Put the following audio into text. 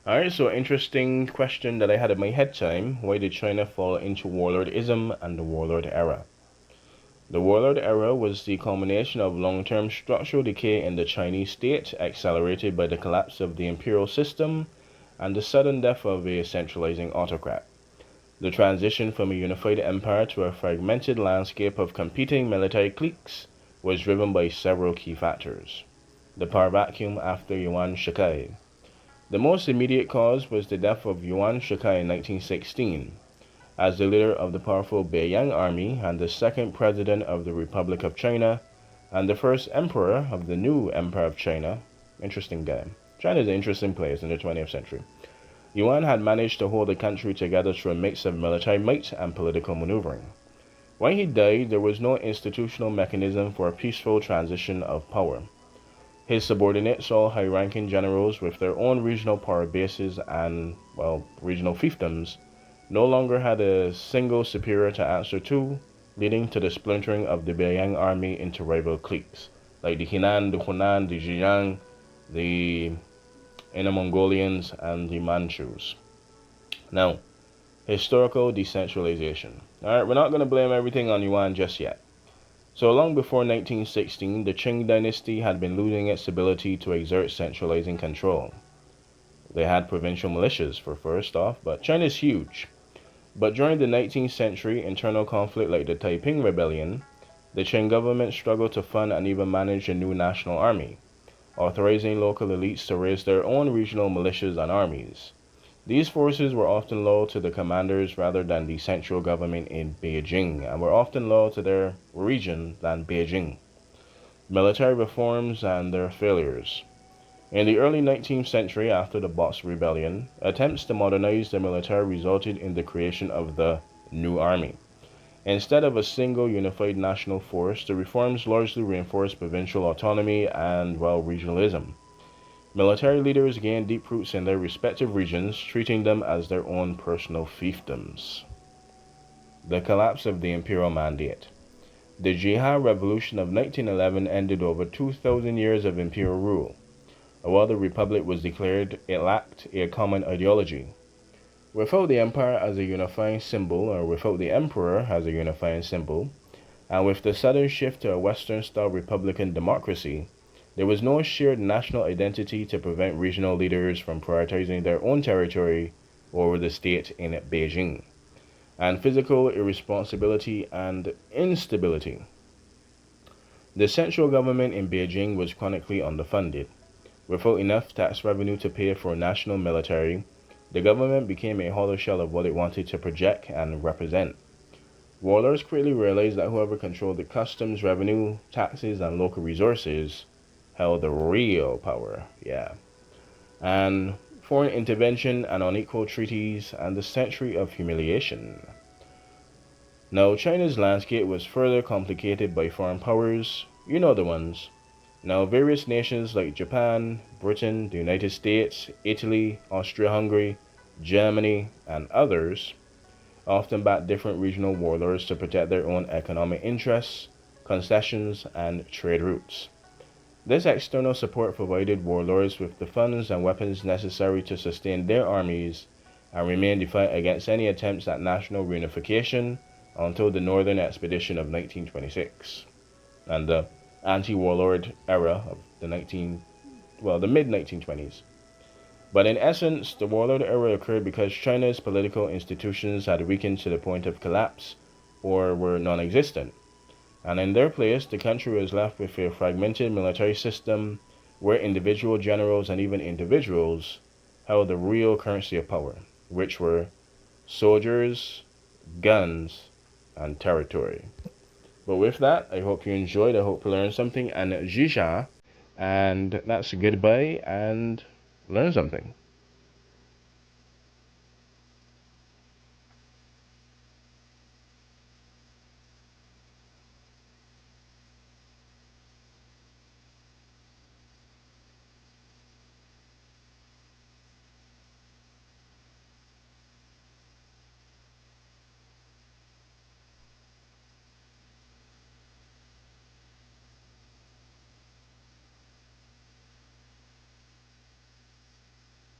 Alright, so interesting question that I had in my head time. Why did China fall into warlordism and the warlord era? The warlord era was the culmination of long-term structural decay in the Chinese state, accelerated by the collapse of the imperial system and the sudden death of a centralizing autocrat. The transition from a unified empire to a fragmented landscape of competing military cliques was driven by several key factors. The power vacuum after Yuan Shikai. The most immediate cause was the death of Yuan Shikai in 1916. As the leader of the powerful Beiyang army and the second president of the Republic of China, and the first emperor of the new Empire of China, interesting guy. China is an interesting place in the 20th century. Yuan had managed to hold the country together through a mix of military might and political maneuvering. When he died, there was no institutional mechanism for a peaceful transition of power. His subordinates, all high-ranking generals with their own regional power bases and, well, regional fiefdoms, no longer had a single superior to answer to, leading to the splintering of the Beiyang army into rival cliques, like the Henan, the Hunan, the Zhejiang, the Inner Mongolians, and the Manchus. Now, historical decentralization. Alright, we're not going to blame everything on Yuan just yet. So long before 1916, the Qing dynasty had been losing its ability to exert centralizing control. They had provincial militias for first off, but China's huge. But during the 19th century, internal conflict like the Taiping Rebellion, the Qing government struggled to fund and even manage a new national army, authorizing local elites to raise their own regional militias and armies. These forces were often loyal to the commanders rather than the central government in Beijing, and were often loyal to their region than Beijing. Military reforms and their failures. In the early 19th century, after the Boxer Rebellion, attempts to modernize the military resulted in the creation of the New Army. Instead of a single unified national force, the reforms largely reinforced provincial autonomy and, well, regionalism. Military leaders gained deep roots in their respective regions, treating them as their own personal fiefdoms. The collapse of the imperial mandate. The Jihad Revolution of 1911 ended over 2,000 years of imperial rule. While the Republic was declared, it lacked a common ideology. Without the empire as a unifying symbol, or without the emperor as a unifying symbol, and with the sudden shift to a Western-style republican democracy, there was no shared national identity to prevent regional leaders from prioritizing their own territory over the state in Beijing, and physical irresponsibility and instability. The central government in Beijing was chronically underfunded. Without enough tax revenue to pay for a national military, the government became a hollow shell of what it wanted to project and represent. Warlords quickly realized that whoever controlled the customs, revenue, taxes, and local resources held the real power, and foreign intervention and unequal treaties and the century of humiliation. Now, China's landscape was further complicated by foreign powers, you know the ones. Now, various nations like Japan, Britain, the United States, Italy, Austria-Hungary, Germany, and others often backed different regional warlords to protect their own economic interests, concessions, and trade routes. This external support provided warlords with the funds and weapons necessary to sustain their armies and remain defiant against any attempts at national reunification until the Northern Expedition of 1926 and the anti-warlord era of the mid-1920s. But in essence, the warlord era occurred because China's political institutions had weakened to the point of collapse or were non-existent. And in their place, the country was left with a fragmented military system where individual generals and even individuals held the real currency of power, which were soldiers, guns, and territory. But with that, I hope you enjoyed, I hope you learned something, and Jisha, and that's goodbye, and learn something.